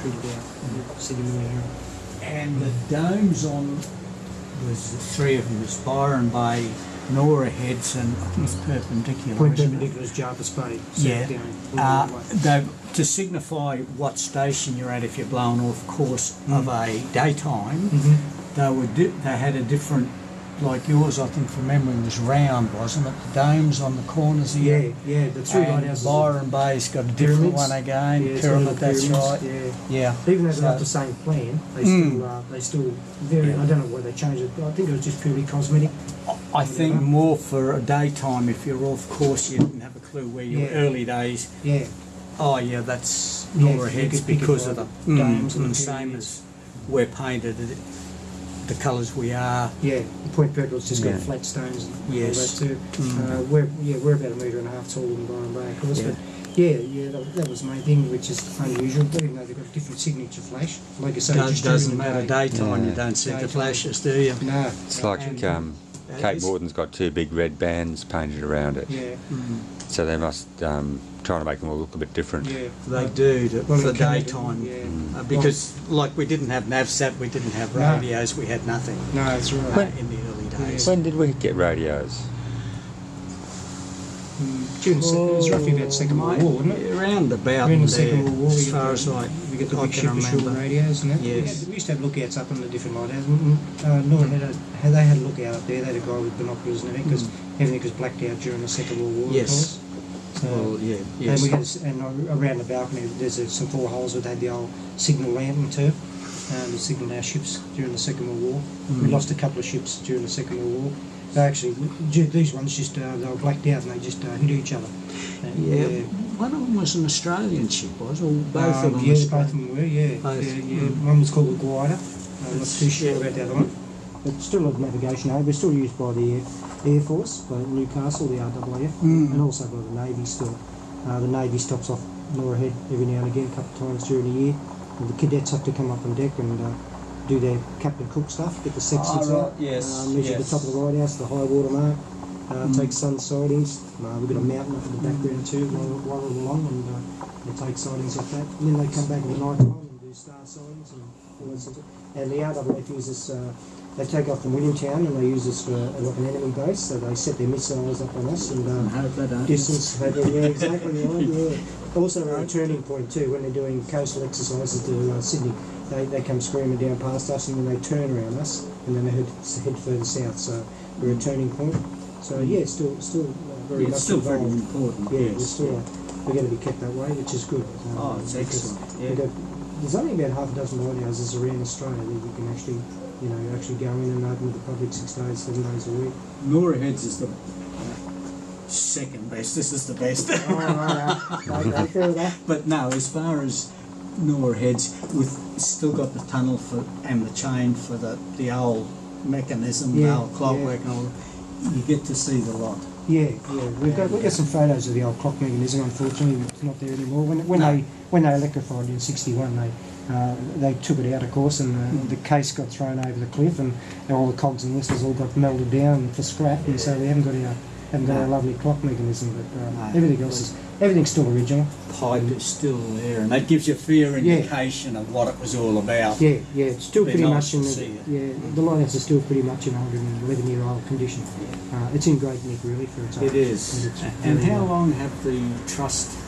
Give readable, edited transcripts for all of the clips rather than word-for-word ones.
fitted out sitting in there. And the domes on was the three of them, was Byron Bay, Norah Heads, and I think it's perpendicular. Point isn't it? perpendicular is Jarvis Bay. Yeah. Down, To signify what station you're at if you're blown off course of a daytime, they had a different, like yours I think from memory was round, wasn't it? The domes on the corners here. yeah, the three lighthouses. Byron Bay's got a different one again. Yeah, Pyramid, that's right. Yeah. Even though they're not the same plan, they still vary. I don't know why they changed it. I think it was just purely cosmetic. I think more for a daytime, if you're off course, you didn't have a clue where you were early days. Yeah. Oh yeah, that's Norah Heads because of the domes and the same as we're painted, the colours we are. Yeah, the Point Perpendicular's just got flat stones and all Yes. that too. We're about 1.5 metres taller than Byron Bay, of course, but that was the main thing, which is unusual, even though they've got a different signature flash. Like I say, It doesn't matter daytime, you don't see the flashes, do you? No. It's like Cape Morton's got two big red bands painted around it. Yeah. So they must trying to make them all look a bit different. Yeah. They do for daytime. Yeah. Because like we didn't have NavSat, we didn't have radios, we had nothing No, that's right. in the early days. When did we get radios? It was roughly about the Second World War, wasn't it? Around about Around the there, Second World War, as far as we get the I big can ship remember. radios and that. Yes. We used to have lookouts up on the different lighthouses. Norah they had a lookout up there. They had a guy with binoculars and everything because everything was blacked out during the Second World War. Yes. So, Well, yeah, and yes. around the balcony there's some 4 holes where they had the old signal lantern too. To signal our ships during the Second World War. We lost a couple of ships during the Second World War. Actually, these ones just they were blacked out and they just hit each other. One of them was an Australian ship, was it? Or both of them? Yes, both of them were, yeah. Both. One was called the Glider. I'm not too sure about the other one. But still a navigation aid. We're still used by the Air Force, by Newcastle, the RAF, and also by the Navy still. The Navy stops off Norah Head every now and again, a couple of times during the year. And the cadets have to come up on deck and do their Captain Cook stuff, get the sextants out, measure the top of the lighthouse, the high water mark, take sun sightings. We've got a mountain up in the background too, while we're along, and they take sightings off that. And then they come back in the night time and do star sightings and all that sort of stuff. And the RAF uses they take off from Williamtown and they use this for like an enemy base, so they set their missiles up on us and hope they don't. distance. Yeah, exactly right. Yeah. Also a turning point too when they're doing coastal exercises to Sydney. They come screaming down past us and then they turn around us and then they head further south. So we're a turning point. So yeah, it's still very much it's still very involved. important. Yeah, yes. we're going to be kept that way, which is good. It's excellent. Yeah. There's only about half a dozen lighthouses around Australia that you can actually go in and open to the public 6 days, 7 days a week. Norah Heads is the second best. This is the best. Okay, fair enough. But no, as far as Norah Heads, we've still got the tunnel and the chain for the old mechanism, the old clockwork and all. You get to see the lot. Yeah. We've got some photos of the old clock mechanism. Unfortunately, it's not there anymore. When they electrified in '61, they took it out, of course, and the case got thrown over the cliff, and all the cogs and whistles all got melted down for scrap, and so we haven't got our lovely clock mechanism. But everything's still original. Pipe is still there, and that gives you a fair indication of what it was all about. Yeah, it's still pretty much in the the lighthouse is still pretty much in 111-year-old condition. It's in great nick really for its age. It is. And how long have the trust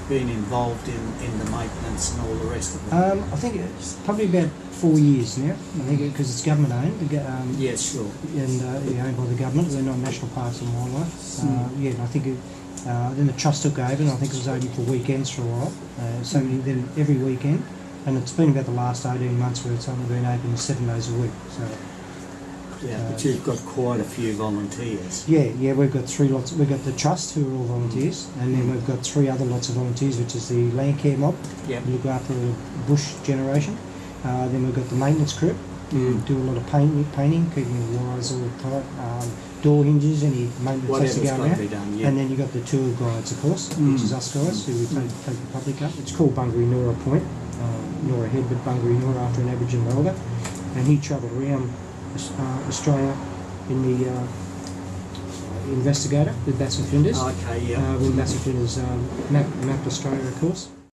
been involved in the maintenance and all the rest of it? I think it's probably about 4 years now. I think because it's government owned. Yes, sure. And owned by the government. They're not national parks and wildlife. And I think then the trust took over, and I think it was only for weekends for a while. Then every weekend, and it's been about the last 18 months where it's only been open 7 days a week. So. But you've got quite a few volunteers. Yeah, we've got 3 lots. We've got the trust, who are all volunteers, and then we've got 3 other lots of volunteers, which is the land care mob, who look after the bush generation. Then we've got the maintenance crew, who do a lot of painting, keeping the wires all tight, door hinges, any maintenance has to go around. And then you've got the tour guides, of course, which is us guys, who we take the public up. It's called Bungaree Norah Point, Norah Head, but Bungaree Norah after an Aboriginal elder, and he travelled around Australia in the investigator with Bats and Flinders. Okay, yeah. When Bats and Flinders mapped Australia, of course.